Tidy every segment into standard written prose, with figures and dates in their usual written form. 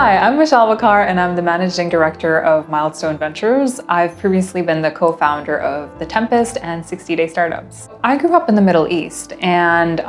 Hi, I'm Mashal Waqar and I'm the Managing Director of Milestone Ventures. I've previously been the co-founder of The Tempest and 60-Day Startups. I grew up in the Middle East and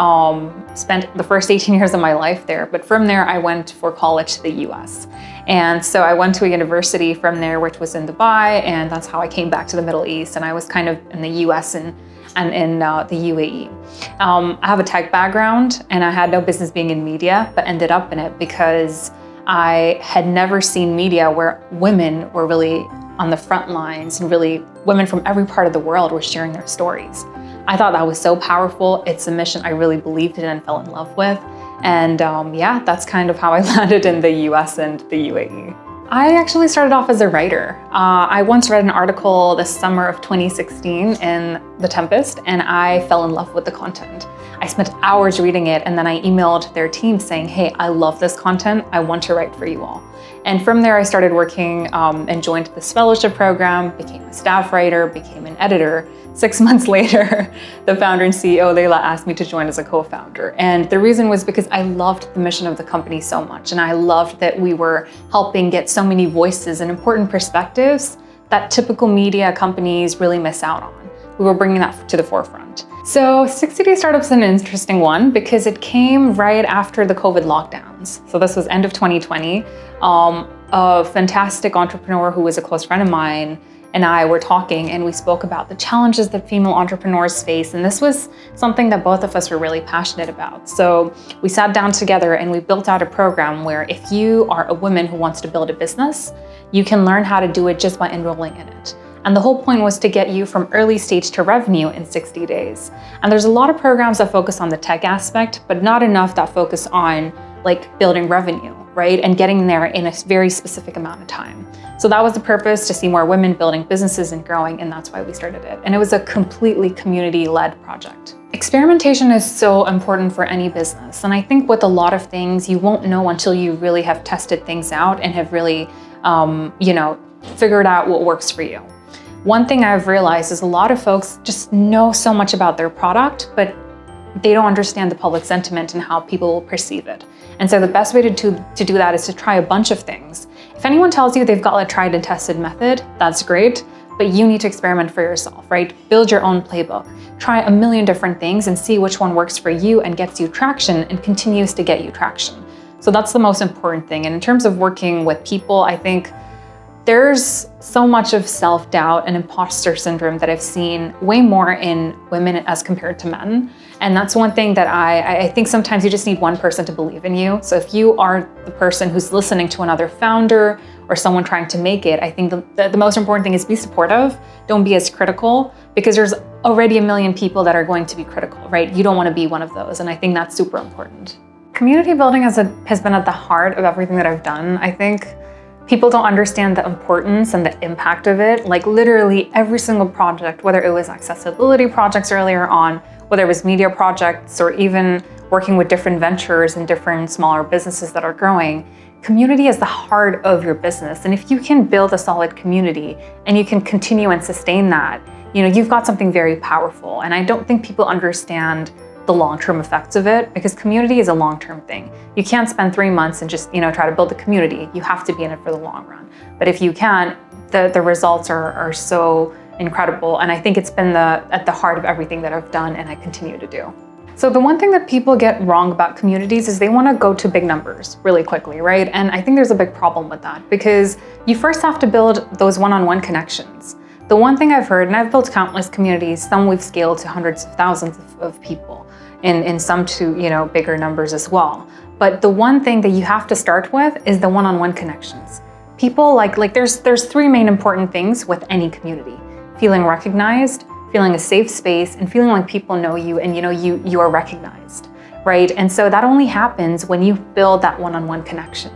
spent the first 18 years of my life there, but from there I went for college to the US. And so I went to a university from there, which was in Dubai, and that's how I came back to the Middle East. And I was kind of in the US and in the UAE. I have a tech background and I had no business being in media, but ended up in it because I had never seen media where women were really on the front lines and really women from every part of the world were sharing their stories. I thought that was so powerful. It's a mission I really believed in and fell in love with. And yeah, that's kind of how I landed in the US and the UAE. I actually started off as a writer. I once read an article this summer of 2016 in The Tempest, and I fell in love with the content. I spent hours reading it, and then I emailed their team saying, hey, I love this content. I want to write for you all. And from there, I started working and joined this fellowship program, became a staff writer, became an editor. 6 months later, the founder and CEO, Leila, asked me to join as a co-founder. And the reason was because I loved the mission of the company so much. And I loved that we were helping get so many voices and important perspectives that typical media companies really miss out on. We were bringing that to the forefront. So 60-Day Startups is an interesting one because it came right after the COVID lockdowns. So this was end of 2020. A fantastic entrepreneur who was a close friend of mine and I were talking, and we spoke about the challenges that female entrepreneurs face. And this was something that both of us were really passionate about. So we sat down together and we built out a program where if you are a woman who wants to build a business, you can learn how to do it just by enrolling in it. And the whole point was to get you from early stage to revenue in 60 days. And there's a lot of programs that focus on the tech aspect, but not enough that focus on like building revenue, right? And getting there in a very specific amount of time. So that was the purpose, to see more women building businesses and growing, and that's why we started it. And it was a completely community-led project. Experimentation is so important for any business. And I think with a lot of things, you won't know until you really have tested things out and have really, figured out what works for you. One thing I've realized is a lot of folks just know so much about their product, but they don't understand the public sentiment and how people will perceive it. And so the best way to do that is to try a bunch of things. If anyone tells you they've got a tried and tested method, that's great, but you need to experiment for yourself, right? Build your own playbook. Try a million different things and see which one works for you and gets you traction and continues to get you traction. So that's the most important thing. And in terms of working with people, I think there's so much of self-doubt and imposter syndrome that I've seen way more in women as compared to men. And that's one thing that I think sometimes you just need one person to believe in you. So if you are the person who's listening to another founder or someone trying to make it, I think the most important thing is be supportive. Don't be as critical, because there's already a million people that are going to be critical, right? You don't want to be one of those. And I think that's super important. Community building has been at the heart of everything that I've done. I think people don't understand the importance and the impact of it. Like literally every single project, whether it was accessibility projects earlier on, whether it was media projects, or even working with different ventures and different smaller businesses that are growing, community is the heart of your business. And if you can build a solid community and you can continue and sustain that, you've got something very powerful. And I don't think people understand the long-term effects of it, because community is a long-term thing. You can't spend 3 months and just try to build a community. You have to be in it for the long run. But if you can, the results are so incredible. And I think it's been at the heart of everything that I've done and I continue to do. So the one thing that people get wrong about communities is they want to go to big numbers really quickly, right? And I think there's a big problem with that, because you first have to build those one-on-one connections. The one thing I've heard, and I've built countless communities, some we've scaled to hundreds of thousands of people, in some to bigger numbers as well. But the one thing that you have to start with is the one-on-one connections. People there's three main important things with any community: feeling recognized, feeling a safe space, and feeling like people know you and you are recognized, right? And so that only happens when you build that one-on-one connection.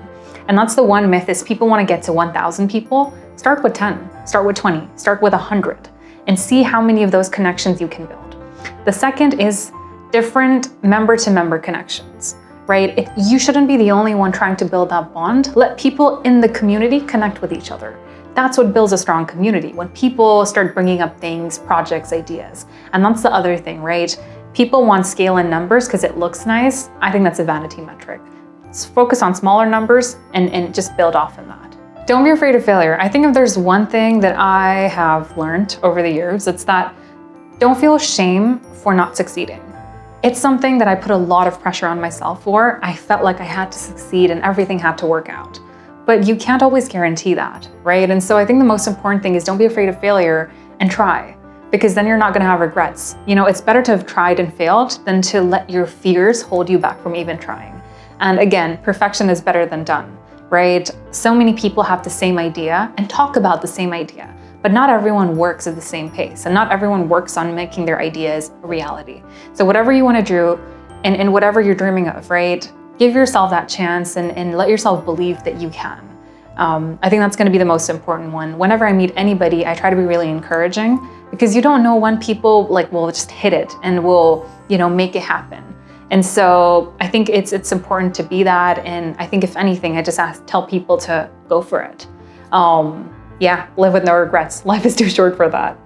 And that's the one myth, is people want to get to 1,000 people. Start with 10, start with 20, start with 100, and see how many of those connections you can build. The second is different member-to-member connections, right? You shouldn't be the only one trying to build that bond. Let people in the community connect with each other. That's what builds a strong community, when people start bringing up things, projects, ideas. And that's the other thing, right? People want scale in numbers because it looks nice. I think that's a vanity metric. focus on smaller numbers and just build off of that. Don't be afraid of failure. I think if there's one thing that I have learned over the years, it's that don't feel shame for not succeeding. It's something that I put a lot of pressure on myself for. I felt like I had to succeed and everything had to work out. But you can't always guarantee that, right? And so I think the most important thing is don't be afraid of failure and try, because then you're not gonna have regrets. You know, it's better to have tried and failed than to let your fears hold you back from even trying. And again, perfection is better than done, right? So many people have the same idea and talk about the same idea, but not everyone works at the same pace and not everyone works on making their ideas a reality. So whatever you wanna do and whatever you're dreaming of, right? Give yourself that chance and let yourself believe that you can. I think that's gonna be the most important one. Whenever I meet anybody, I try to be really encouraging because you don't know when people will just hit it and will, make it happen. And so I think it's important to be that. And I think if anything, I just tell people to go for it. Live with no regrets. Life is too short for that.